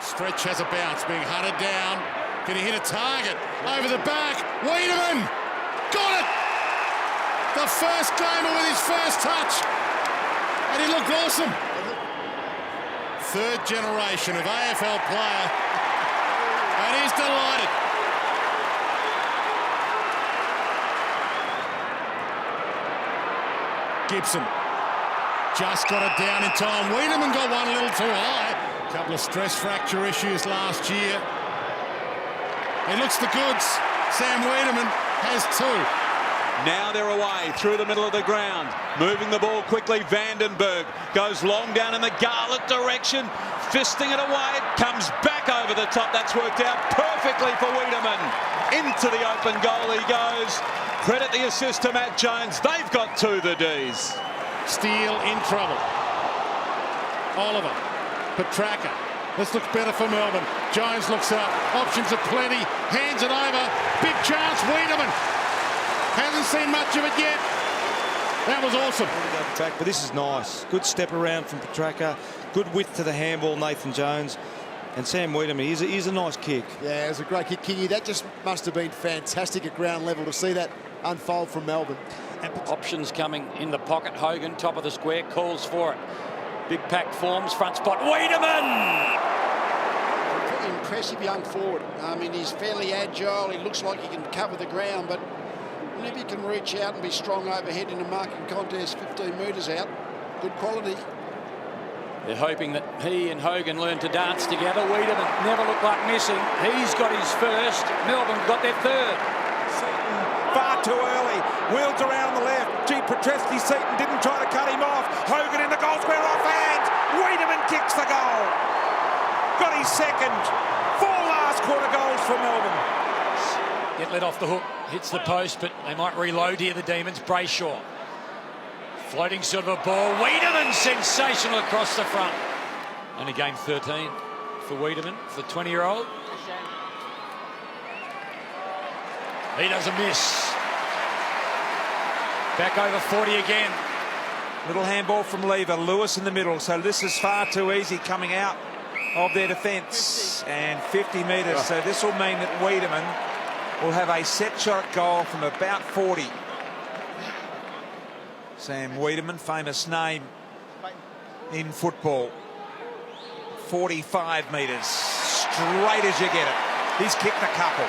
Stretch has a bounce, being hunted down. Can he hit a target? Over the back. Weideman! Got it! The first gamer with his first touch. And he looked awesome. Third generation of AFL player. And he's delighted. Gibson just got it down in time. Weideman got one a little too high. A couple of stress fracture issues last year. He looks the goods. Sam Weideman has two. Now they're away through the middle of the ground. Moving the ball quickly. Vandenberg goes long down in the Garlett direction. Fisting it away. It comes back over the top. That's worked out perfectly for Weideman. Into the open goal he goes. Credit the assist to Matt Jones. They've got two, the D's. Steele in trouble. Oliver. Petraka. This looks better for Melbourne. Jones looks up. Options are plenty. Hands it over. Big chance. Weideman. Hasn't seen much of it yet. That was awesome. But this is nice. Good step around from Petraka. Good width to the handball, Nathan Jones. And Sam Weideman, he's a nice kick. Yeah, it was a great kick, Kingy. That just must have been fantastic at ground level to see that unfold from Melbourne. And options coming in the pocket. Hogan, top of the square, calls for it. Big pack forms, front spot. Weideman! Pretty impressive young forward. I mean, he's fairly agile. He looks like he can cover the ground, but whenever he can reach out and be strong overhead in a marking contest 15 metres out, good quality. They're hoping that he and Hogan learn to dance together. Weideman never looked like missing. He's got his first. Melbourne got their third. Seaton far too early. Wheels around the left. Gee, Petresky Seaton didn't try to cut him off. Hogan in the goal square off hands. Weideman kicks the goal. Got his second. 4 last quarter goals for Melbourne. Get let off the hook. Hits the post, but they might reload here, the Demons. Brayshaw. Floating sort of a ball. Weideman sensational across the front. Only game 13 for Weideman, for the 20-year-old. He doesn't miss. Back over 40 again. Little handball from Lever. Lewis in the middle. So this is far too easy coming out of their defence. And 50 metres. So this will mean that Weideman will have a set shot goal from about 40. Sam Weideman, famous name in football. 45 metres, straight as you get it. He's kicked a couple.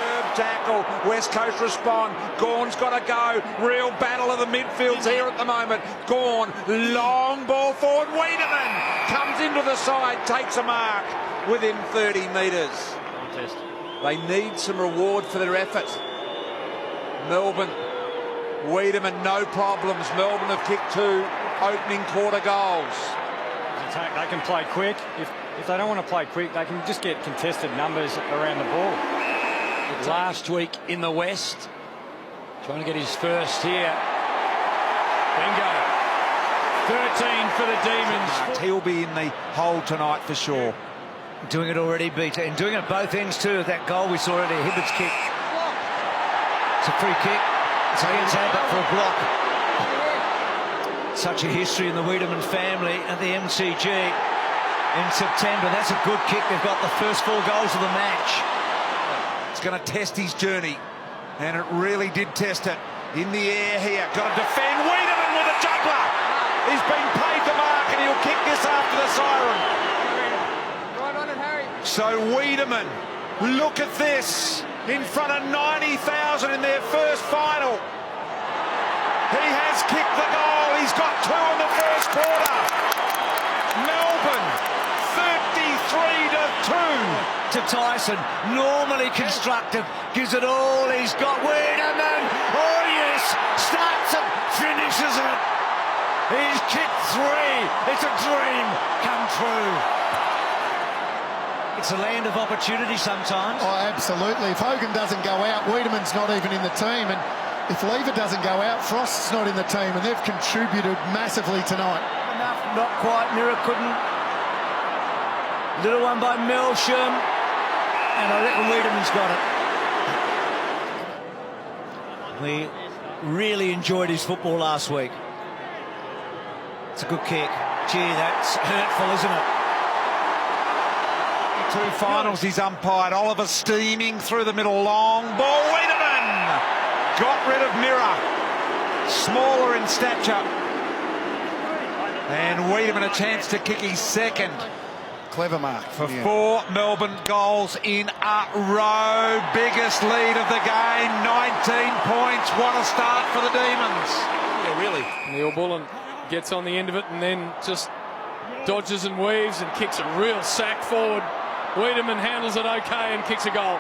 Herb tackle, West Coast respond. Gawn's got to go. Real battle of the midfields here at the moment. Gawn, long ball forward. Weideman comes into the side, takes a mark within 30 metres. They need some reward for their effort. Melbourne. Weideman, no problems. Melbourne have kicked 2 opening quarter goals. They can play quick. If they don't want to play quick, they can just get contested numbers around the ball. Last week in the West, trying to get his first here. Bingo. 13 for the Demons. He'll be in the hole tonight for sure. Doing it already, Peter, and doing it at both ends too. That goal we saw earlier, Hibbert's kick. It's a free kick. So he gets that for a block. Such a history in the Weideman family at the MCG in September. That's a good kick. They've got the first 4 goals of the match. It's going to test his journey, and it really did test it. In the air here, got to defend. Weideman with a juggler. He's been paid the mark, and he'll kick this after the siren. Right on it, Harry. So Weideman, look at this. In front of 90,000 in their first final. He has kicked the goal. He's got 2 in the first quarter. Melbourne, 33-2. To Tyson, normally constructive, gives it all he's got. Weideman, oh yes, starts it, finishes it. He's kicked 3. It's a dream come true. It's a land of opportunity sometimes. Oh, absolutely. If Hogan doesn't go out, Weideman's not even in the team. And if Lever doesn't go out, Frost's not in the team. And they've contributed massively tonight. Enough, not quite. Mirror couldn't. Little one by Melsham. And I reckon Weideman's got it. We really enjoyed his football last week. It's a good kick. Gee, that's hurtful, isn't it? 2 finals he's umpired. Oliver steaming through the middle, long ball. Weideman got rid of Mirror, smaller in stature. And Weideman a chance to kick his second. Clever mark For 4 Melbourne goals in a row. Biggest lead of the game, 19 points. What a start for the Demons. Yeah, really. Neil Bullen gets on the end of it and then just dodges and weaves and kicks a real sack forward. Weideman handles it okay and kicks a goal.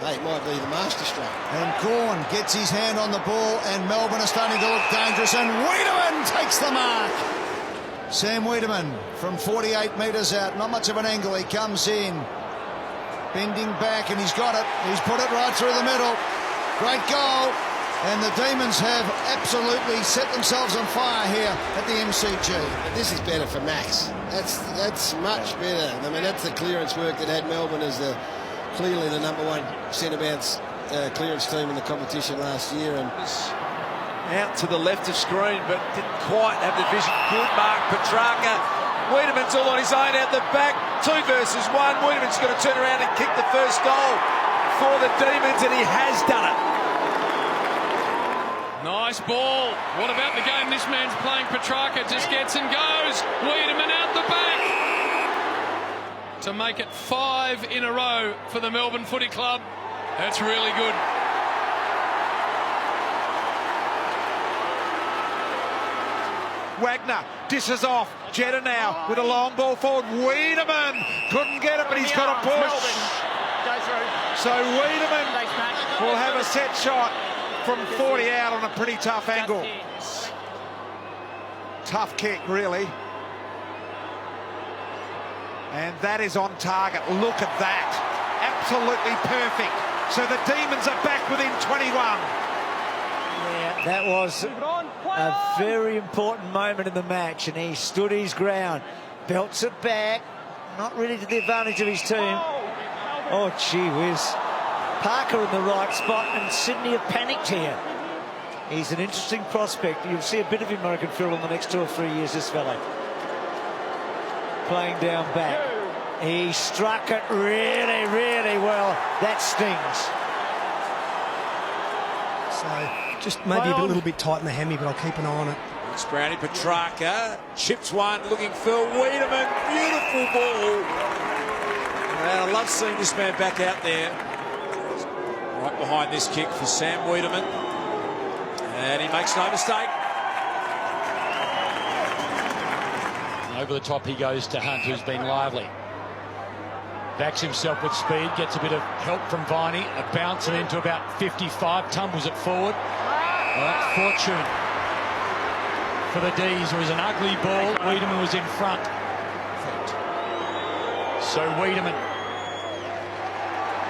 Hey, it might be the masterstroke. And Gawn gets his hand on the ball, and Melbourne are starting to look dangerous, and Weideman takes the mark. Sam Weideman from 48 metres out, not much of an angle, he comes in, bending back, and he's got it. He's put it right through the middle. Great goal, and the Demons have absolutely set themselves on fire here at the MCG. This is better for Max. That's much better. I mean, that's the clearance work that had Melbourne as clearly the #1 centre-bounce clearance team in the competition last year. And Out to the left of screen, but didn't quite have the vision. Good mark, Petrarca. Weideman's all on his own out the back. 2 versus 1. Weideman's going to turn around and kick the first goal for the Demons, and he has done it. Nice ball. What about the game this man's playing? Petrarca just gets and goes. Weideman out the back to make it 5 in a row for the Melbourne Footy Club. That's really good. Wagner dishes off. Jetta now with a long ball forward. Weideman couldn't get it, but he's got a push. So Weideman will have a set shot from 40 out on a pretty tough angle. Tough kick, really. And that is on target. Look at that. Absolutely perfect. So the Demons are back within 21. Yeah, that was a very important moment in the match, and he stood his ground, belts it back, not really to the advantage of his team. Oh, gee whiz. Parker in the right spot, and Sydney have panicked here. He's an interesting prospect. You'll see a bit of him, I reckon, Phil, in the next 2 or 3 years, this fella. Playing down back. He struck it really, really well. That stings. So just maybe a little bit tight in the hemi, but I'll keep an eye on it. It's Brownie. Petrarca chips one, looking for Weideman. Beautiful ball. And I love seeing this man back out there. Right behind this kick for Sam Weideman. And he makes no mistake. Over the top he goes to Hunt, who's been lively. Backs himself with speed, gets a bit of help from Viney. A bounce and into about 55, tumbles it forward. Well, that's fortune for the D's. It was an ugly ball. Weideman was in front. So Weideman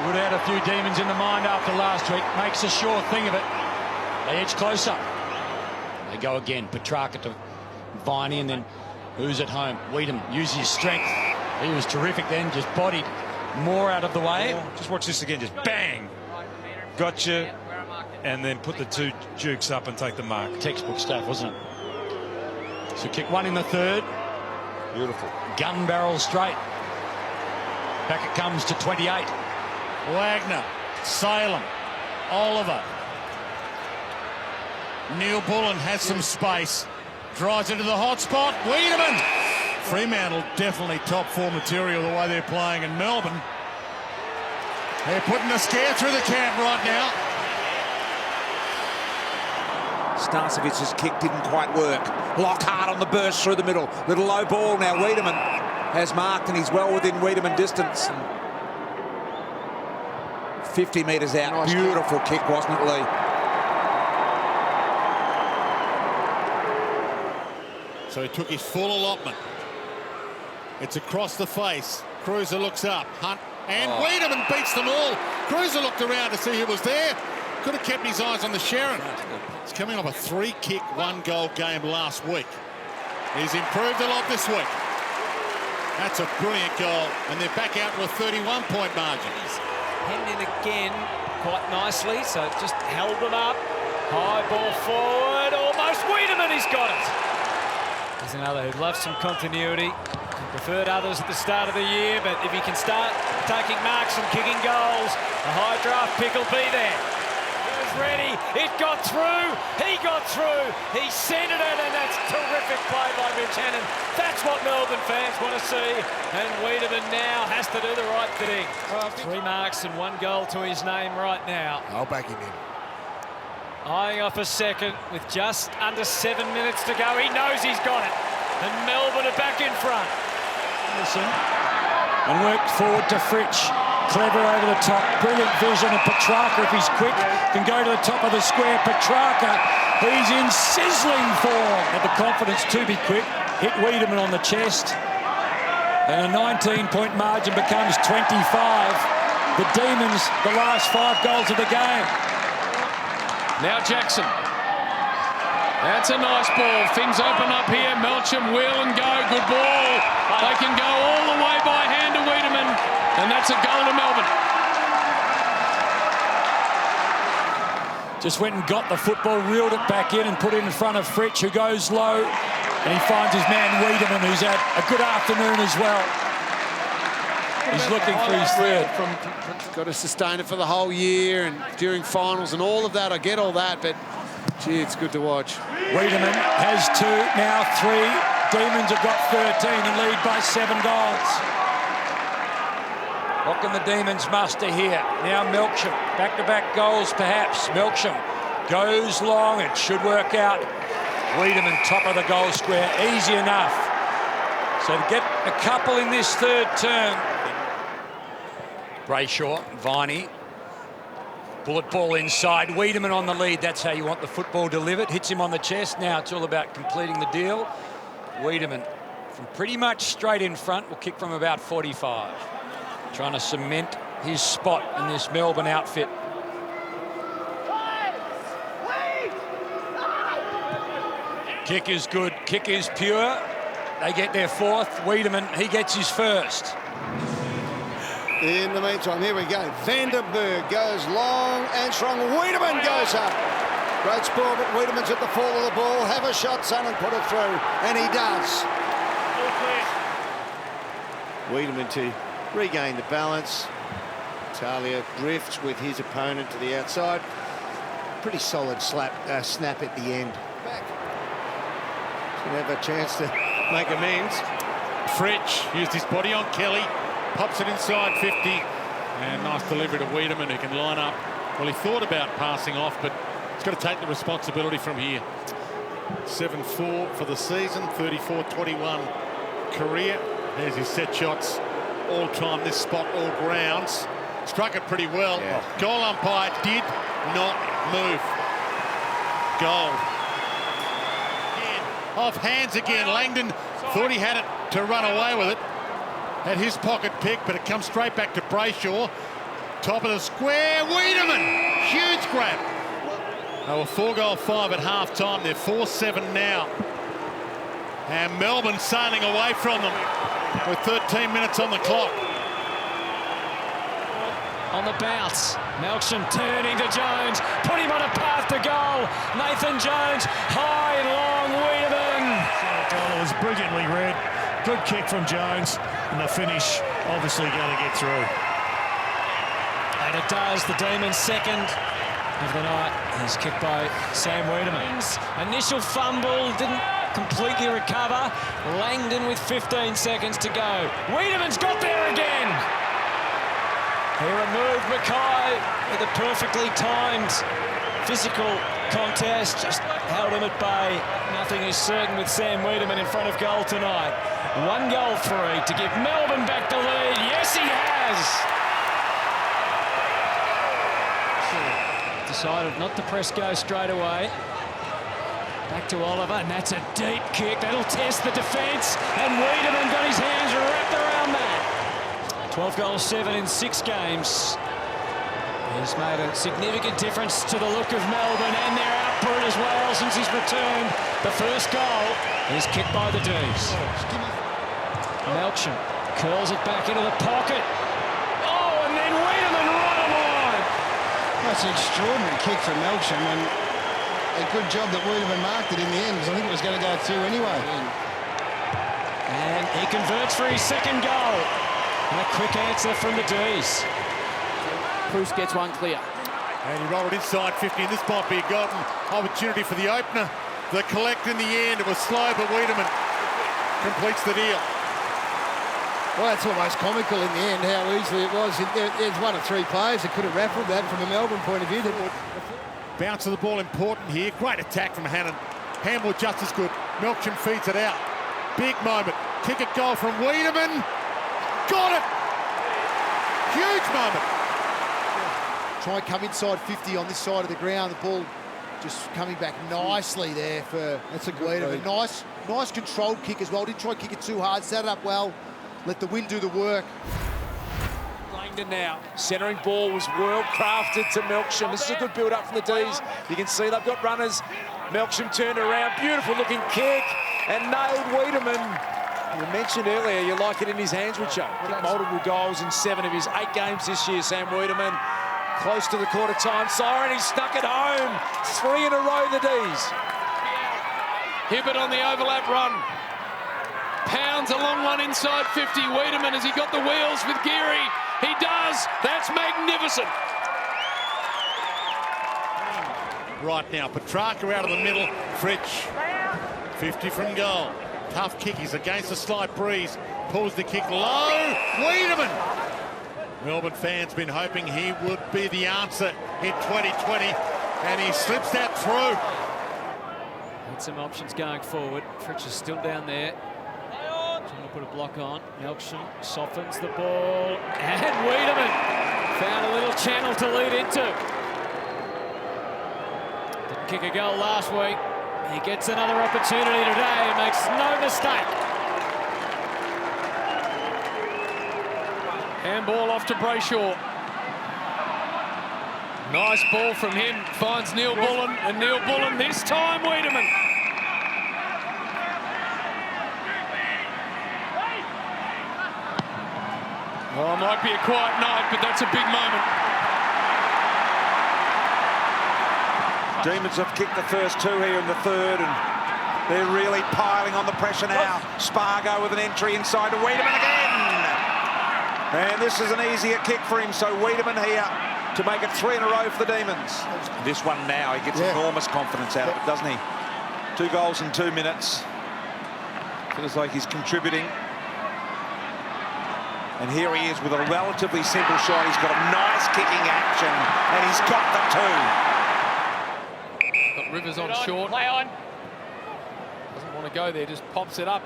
would have had a few demons in the mind after last week. Makes a sure thing of it. They edge closer. They go again. Petrarca to Viney, and then who's at home? Weideman uses his strength. He was terrific then, just bodied more out of the way. Just watch this again, just bang. Gotcha. And then put the 2 jukes up and take the mark. Textbook stuff, wasn't it? So kick one in the third. Beautiful. Gun barrel straight. Back it comes to 28. Wagner, Salem, Oliver. Neil Bullen has some space. Drives into the hot spot. Weideman. Fremantle definitely top 4 material the way they're playing in Melbourne. They're putting a scare through the camp right now. Starcevic's kick didn't quite work. Lockhart on the burst through the middle. Little low ball now. Weideman has marked, and he's well within Weideman distance. 50 metres out. Nice beautiful kick, wasn't it, Lee? So he took his full allotment. It's across the face. Cruiser looks up. Hunt and Weideman beats them all. Cruiser looked around to see who was there. Could have kept his eyes on the Sharon. He's coming off a 3-kick, 1-goal game last week. He's improved a lot this week. That's a brilliant goal, and they're back out to a 31-point margin. He's hemmed in again quite nicely, so just held them up. High ball forward, almost Weideman, he's got it. There's another who loves some continuity. Preferred others at the start of the year, but if he can start taking marks and kicking goals, a high draft pick will be there. He was ready, it got through, he got through, he centred it, and that's terrific play by Mitch Hannon. That's what Melbourne fans want to see, and Weideman now has to do the right thing. 3 marks and 1 goal to his name right now. I'll back him in. Eyeing off a second with just under 7 minutes to go. He knows he's got it, and Melbourne are back in front. And worked forward to Fritsch. Clever over the top, brilliant vision, and Petrarca, if he's quick, can go to the top of the square. Petrarca, he's in sizzling form. Had the confidence to be quick, hit Weideman on the chest, and a 19-point margin becomes 25. The Demons, the last 5 goals of the game. Now Jackson. That's a nice ball. Things open up here. Melcham will and go. Good ball. They can go all the way by hand to Weideman. And that's a goal to Melbourne. Just went and got the football, reeled it back in and put it in front of Fritsch, who goes low. And he finds his man Weideman, who's had a good afternoon as well. He's looking for his third. Got to sustain it for the whole year and during finals and all of that. I get all that, but gee, it's good to watch. Weideman has 2, now 3. Demons have got 13 and lead by 7 goals. What can the Demons muster here? Now Melcham, back-to-back goals perhaps. Melcham goes long, it should work out. Weideman top of the goal square, easy enough. So to get a couple in this third term. Brayshaw, Viney. Bullet ball inside, Weideman on the lead. That's how you want the football delivered. Hits him on the chest. Now it's all about completing the deal. Weideman from pretty much straight in front will kick from about 45. Trying to cement his spot in this Melbourne outfit. Kick is good, kick is pure. They get their 4th. Weideman, he gets his 1st. In the meantime, here we go. Vandenberg goes long and strong. Weideman goes up. Great score, but Weideman's at the fall of the ball. Have a shot, son, and put it through. And he does. Weideman to regain the balance. Talia drifts with his opponent to the outside. Pretty solid snap at the end. Back. Gonna have a chance to make amends. Fritsch used his body on Kelly. Pops it inside 50. And nice delivery to Weideman, who can line up. Well, he thought about passing off, but he's got to take the responsibility from here. 7-4 for the season, 34-21 career. There's his set shots. All time, this spot, all grounds. Struck it pretty well. Yeah. Goal umpire did not move. Goal. Again, off hands again. Langdon thought he had it to run away with it. Had his pocket pick, but it comes straight back to Brayshaw. Top of the square, Weideman. Huge grab. They were 4-5 at half-time. They're 4-7 now. And Melbourne sailing away from them with 13 minutes on the clock. On the bounce, Melcham turning to Jones, put him on a path to goal. Nathan Jones, high and long, Weideman. It was brilliantly read. Good kick from Jones, and the finish obviously going to get through. And it does. The Demons' second of the night is kicked by Sam Weideman. Initial fumble, didn't completely recover. Langdon with 15 seconds to go. Weideman's got there again. He removed Mackay with a perfectly timed physical contest, just held him at bay. Nothing is certain with Sam Weideman in front of goal tonight. 1-3 to give Melbourne back the lead. Yes, he has. Decided not to press go straight away. Back to Oliver, and that's a deep kick. That'll test the defence, and Weideman got his hands wrapped around that. 12 goals, 7 in 6 games. He's made a significant difference to the look of Melbourne and their output as well since he's returned. The first goal is kicked by the D's. Melcham curls it back into the pocket. Oh, and then Weideman right on the line. That's an extraordinary kick from Melcham, and a good job that Weideman marked it in the end, because I think it was going to go through anyway. And He converts for his second goal. And a quick answer from the D's. Bruce gets one clear. And he rolled inside 50, and this might be a golden opportunity for the opener. The collect in the end, it was slow, but Weideman completes the deal. Well, that's almost comical in the end, how easily it was. There's one of three players that could have raffled that from a Melbourne point of view. Bounce of the ball important here. Great attack from Hannon. Handball just as good. Melksham feeds it out. Big moment. Kick it goal from Weideman. Got it! Huge moment. Try and come inside 50 on this side of the ground. The ball just coming back nicely there for Weideman. Nice controlled kick as well. Didn't try and kick it too hard. Set it up well. Let the wind do the work. Langdon now. Centering ball was well crafted to Melksham. This is a good build-up from the D's. You can see they've got runners. Melksham turned around. Beautiful-looking kick and nailed Weideman. You mentioned earlier you like it in his hands, Richo. Kicked multiple goals in 7 of his 8 games this year, Sam Weideman. Close to the quarter-time siren. He stuck it home. 3 in a row, the D's. Hibbert on the overlap run. Pounds a long one inside 50. Weideman, has he got the wheels with Geary? He does. That's magnificent. Right now, Petrarca out of the middle. Fritsch, 50 from goal. Tough kick, he's against a slight breeze. Pulls the kick low. Weideman. Melbourne fans been hoping he would be the answer in 2020, and he slips that through. Had some options going forward. Fritsch is still down there. Trying to put a block on. Melksham softens the ball. And Weideman found a little channel to lead into. Didn't kick a goal last week. He gets another opportunity today and makes no mistake. Handball off to Brayshaw. Nice ball from him. Finds Neil Bullen. And Neil Bullen this time, Weideman. Oh, it might be a quiet night, but that's a big moment. Demons have kicked the first 2 here in the third, and they're really piling on the pressure now. Spargo with an entry inside to Weideman again. And this is an easier kick for him, so Weideman here to make it 3 in a row for the Demons. This one now, he gets enormous confidence out of it, doesn't he? 2 goals in 2 minutes. Feels like he's contributing. And here he is with a relatively simple shot. He's got a nice kicking action, and he's got the 2. Got Rivers on short. Play on. Doesn't want to go there, just pops it up.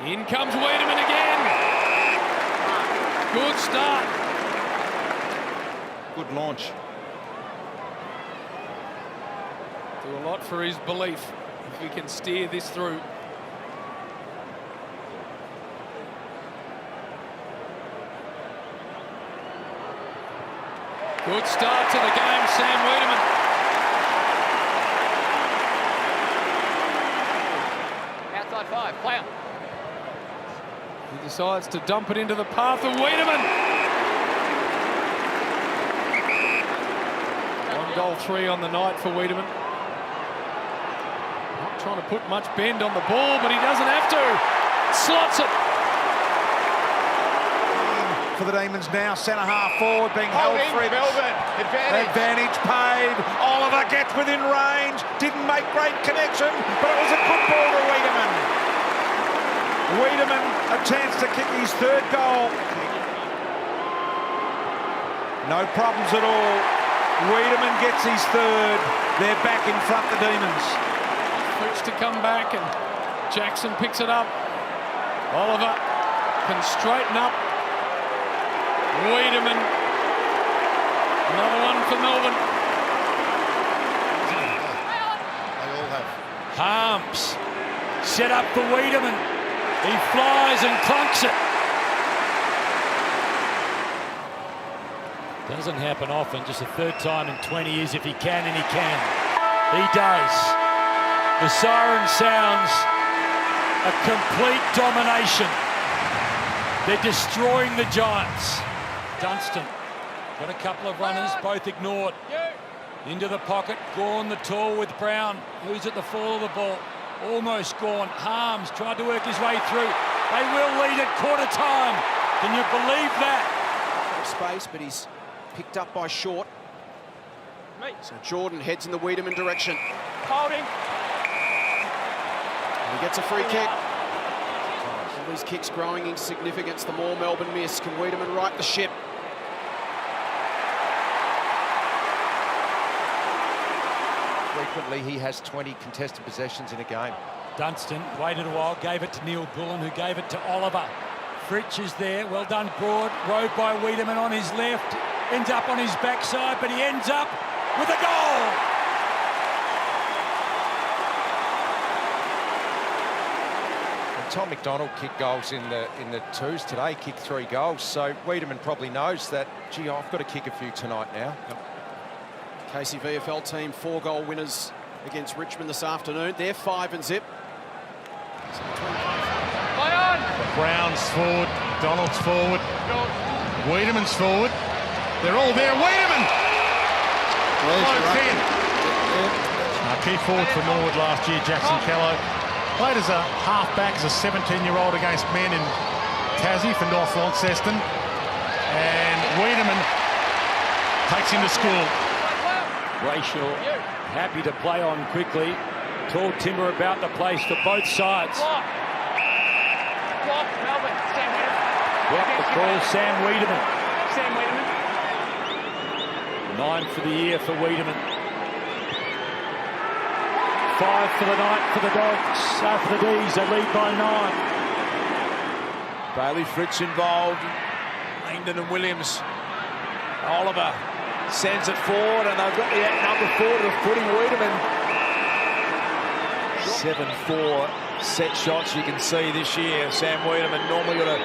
In comes Weideman again. Good start. Good launch. Do a lot for his belief if we can steer this through. Good start to the game, Sam Weideman. Outside 5, play on. He decides to dump it into the path of Weideman. 1 goal 3 on the night for Weideman. Not trying to put much bend on the ball, but he doesn't have to. Slots it. For the Demons now, centre half forward being held for it. Melbourne, Advantage paid. Oliver gets within range. Didn't make great connection, but it was a good ball to Weideman. Weideman, a chance to kick his 3rd goal. No problems at all. Weideman gets his 3rd. They're back in front, the Demons. Fritsch to come back, and Jackson picks it up. Oliver can straighten up. Weideman, another one for Melbourne. They all have. Harms set up for Weideman. He flies and clunks it. Doesn't happen often, just a 3rd time in 20 years if he can, and he can. He does. The siren sounds a complete domination. They're destroying the Giants. Dunstan got a couple of runners, both ignored. Into the pocket, Gawn the tall with Brown, who's at the fall of the ball. Almost gone. Harms tried to work his way through. They will lead at quarter time. Can you believe that? Space, but he's picked up by Short. So Jordan heads in the Weideman direction. Holding. And he gets a free kick. All these kicks growing in significance. The more Melbourne miss. Can Weideman right the ship? Frequently, he has 20 contested possessions in a game. Dunstan waited a while, gave it to Neil Bullen, who gave it to Oliver. Fritsch is there, well done, Broad. Rode by Weideman on his left, ends up on his backside, but he ends up with a goal. And Tom McDonald kicked goals in the twos today, kicked 3 goals. So Weideman probably knows that, gee, I've got to kick a few tonight now. Casey VFL team 4-goal winners against Richmond this afternoon. They're 5-0. Brown's forward, Donald's forward, Weideman's forward. They're all there. Weideman! Key forward for Norwood last year, Jackson Kello. Played as a half-back as a 17-year-old against men in Tassie for North Launceston. And Weideman takes him to school. Brayshaw happy to play on quickly. Tall timber about the place for both sides. Block, Melbourne. Sam Weideman. Block the call, Sam Weideman. Sam Weideman. 9 for the year for Weideman. 5 for the night for the Dogs. For the D's, they lead by 9. Bailey Fritsch involved. Langdon and Williams. Oliver sends it forward, and they've got the number 4 to footing Weideman. 7-4 set shots you can see this year. Sam Weideman normally got a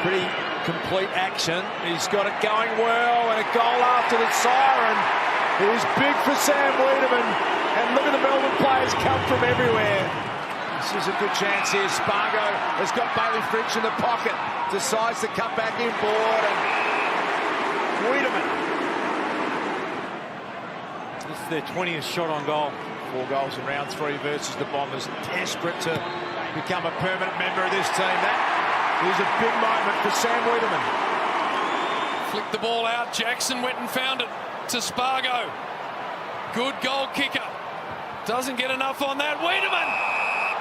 pretty complete action. He's got it going well, and a goal after the siren. It was big for Sam Weideman, and look at the Melbourne players come from everywhere. This is a good chance here. Spargo has got Bailey Fritsch in the pocket, decides to cut back inboard, and Weideman. This is their 20th shot on goal. 4 goals in round 3 versus the Bombers. Desperate to become a permanent member of this team. That is a big moment for Sam Weideman. Flicked the ball out. Jackson went and found it to Spargo. Good goal kicker. Doesn't get enough on that. Weideman!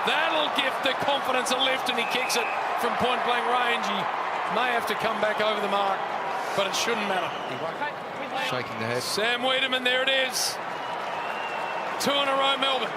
That'll give the confidence a lift, and he kicks it from point-blank range. He may have to come back over the mark, but it shouldn't matter. Shaking the head. Sam Weideman, there it is. 2 in a row, Melbourne.